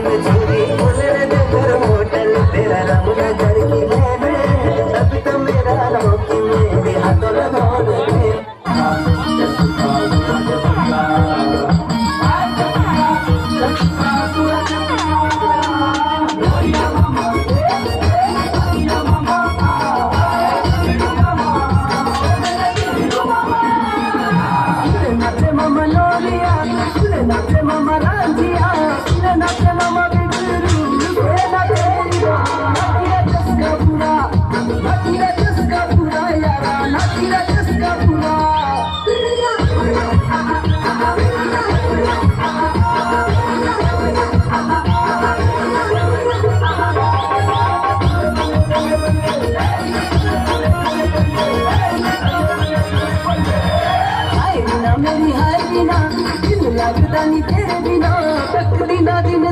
छुरी बोले दे कर होटल तेरा नाम न कर की मैंने तब तो मेरा रोकी मेरे हाथों लगा दे नाचे मामा लोरिया नाचे मामा रांझिया नाचे मामा बिगरू नाचीरा चस्का पूरा यारा नाचीरा चस्का पूरा मेरी हाय बिना दिल लगता नहीं तेरे बिना तकड़ी ना दिन